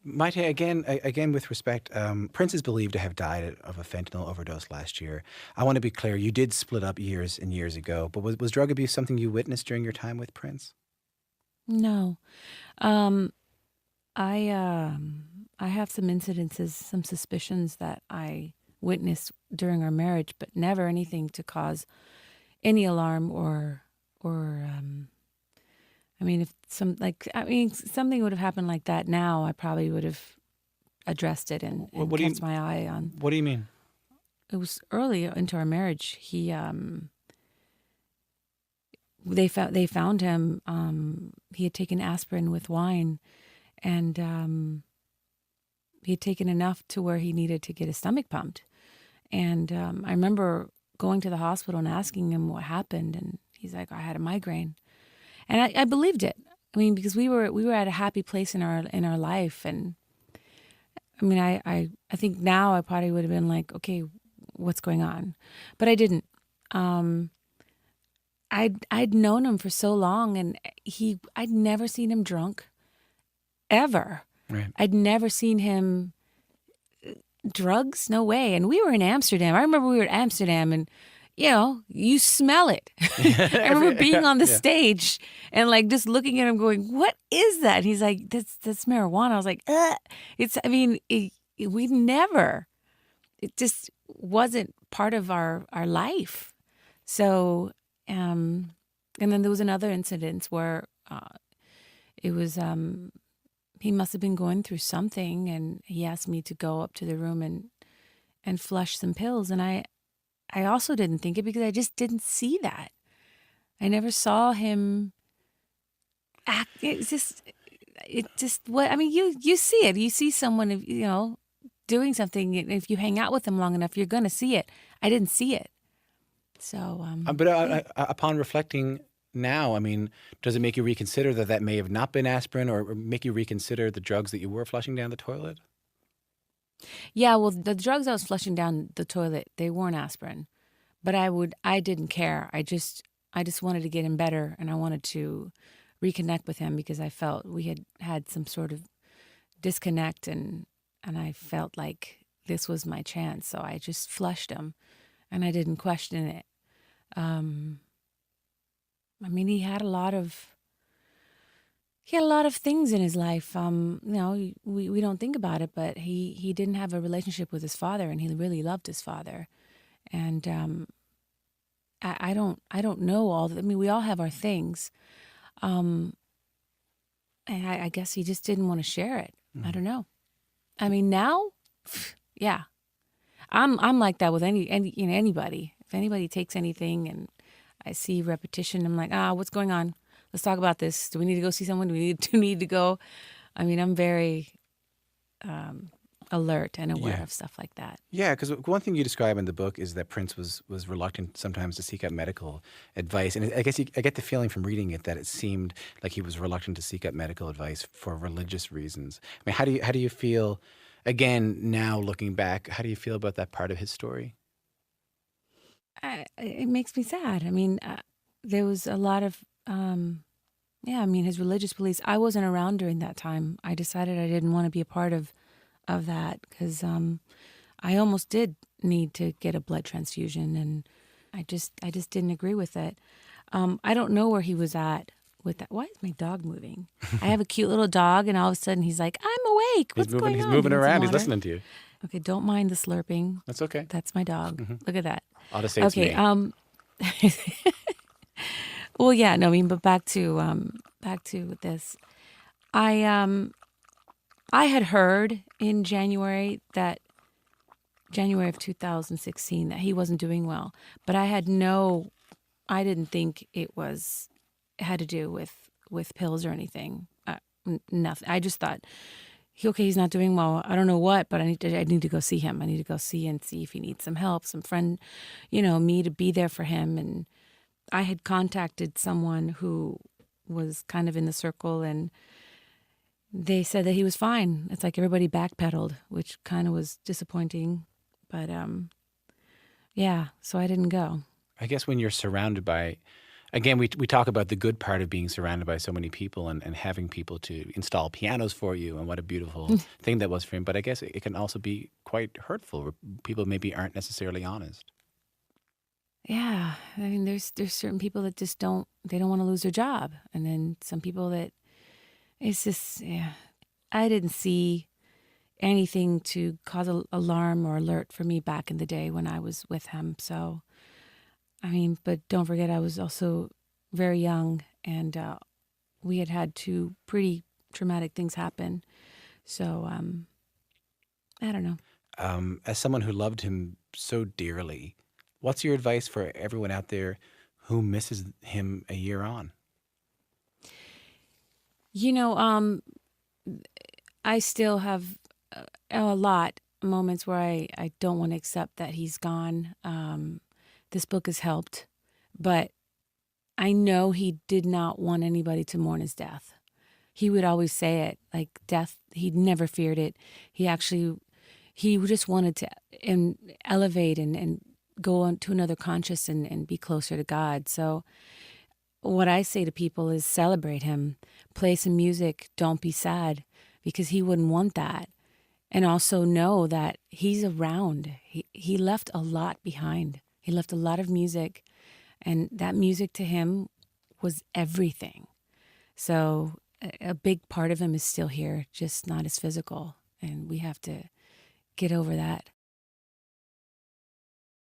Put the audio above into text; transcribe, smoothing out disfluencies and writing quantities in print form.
Mayte, again, with respect, Prince is believed to have died of a fentanyl overdose last year. I want to be clear, you did split up years and years ago, but was drug abuse something you witnessed during your time with Prince? No. Um, I have some incidences, some suspicions that I witnessed during our marriage, but never anything to cause any alarm or I mean, if something would have happened like that now, I probably would have addressed it and What do kept you my eye on. What do you mean? It was early into our marriage. They found him. He had taken aspirin with wine, and he had taken enough to where he needed to get his stomach pumped. And I remember going to the hospital and asking him what happened, and he's like, "I had a migraine," and I believed it. I mean, because we were at a happy place in our life, and I mean, I think now I probably would have been like, okay, what's going on? But I didn't. Um, I'd known him for so long, and I'd never seen him drunk ever. Right. I'd never seen him drugs, no way. And we were in Amsterdam. I remember we were at Amsterdam, and you smell it. I remember being on the Yeah. stage and like just looking at him, going, "What is that?" And he's like, "That's marijuana." I was like, It's. I mean, we never. It just wasn't part of our life. So, and then there was another incident where it was he must have been going through something, and he asked me to go up to the room and flush some pills, and I also didn't think it because I just didn't see that. I never saw him act. It just what I mean. You see it. You see someone doing something. And if you hang out with them long enough, you're gonna see it. I didn't see it. So But yeah. upon reflecting now, I mean, does it make you reconsider that may have not been aspirin, or make you reconsider the drugs that you were flushing down the toilet? Yeah, well, the drugs I was flushing down the toilet, they weren't aspirin, but I didn't care. I just wanted to get him better, and I wanted to reconnect with him because I felt we had some sort of disconnect, and I felt like this was my chance, so I just flushed him, and I didn't question it. Um, I mean, he had a lot of things in his life. We don't think about it, but he didn't have a relationship with his father, and he really loved his father. And I don't know all. I mean, we all have our things, um, and I guess he just didn't want to share it. I don't know. I mean, now, yeah, I'm like that with anybody. If anybody takes anything and I see repetition, I'm like, what's going on? Let's talk about this. Do we need to go see someone? Do we need to go? I mean, I'm very alert and aware Yeah. of stuff like that. Yeah, because one thing you describe in the book is that Prince was reluctant sometimes to seek out medical advice, and I guess I get the feeling from reading it that it seemed like he was reluctant to seek out medical advice for religious reasons. I mean, how do you feel, again, now looking back? How do you feel about that part of his story? It makes me sad. I mean, there was a lot of, yeah, I mean, his religious beliefs. I wasn't around during that time. I decided I didn't want to be a part of that because I almost did need to get a blood transfusion, and I just didn't agree with it. I don't know where he was at with that. Why is my dog moving? I have a cute little dog, and all of a sudden he's like, "I'm awake. He's What's moving. going He's on? Do moving you need some around. He's water?" listening to you. Okay, don't mind the slurping. That's okay. That's my dog. Look at that. I'll just say it's Okay. me. Well, yeah, no, I mean, but back to this. I had heard in January of 2016 that he wasn't doing well, but I didn't think it had to do with pills or anything. Nothing. I just thought, okay, he's not doing well. I don't know what, but I need to go see him. I need to go see if he needs some help, some friend, me to be there for him. And I had contacted someone who was kind of in the circle, and they said that he was fine. It's like everybody backpedaled, which kind of was disappointing. But yeah, so I didn't go. I guess when you're surrounded by Again, we talk about the good part of being surrounded by so many people and having people to install pianos for you, and what a beautiful thing that was for him. But I guess it can also be quite hurtful, where people maybe aren't necessarily honest. Yeah, I mean, there's certain people that just don't want to lose their job, and then some people that it's just yeah. I didn't see anything to cause alarm or alert for me back in the day when I was with him. So I mean, but don't forget, I was also very young, and we had two pretty traumatic things happen. So I don't know. As someone who loved him so dearly, what's your advice for everyone out there who misses him a year on? You know, I still have a lot moments where I don't want to accept that he's gone. This book has helped, but I know he did not want anybody to mourn his death. He would always say it like death. He never feared it. He just wanted to elevate and go on to another conscious and be closer to God. So what I say to people is celebrate him, play some music, don't be sad, because he wouldn't want that. And also know that he's around. He left a lot behind. He left a lot of music, and that music to him was everything. So a big part of him is still here, just not as physical, and we have to get over that.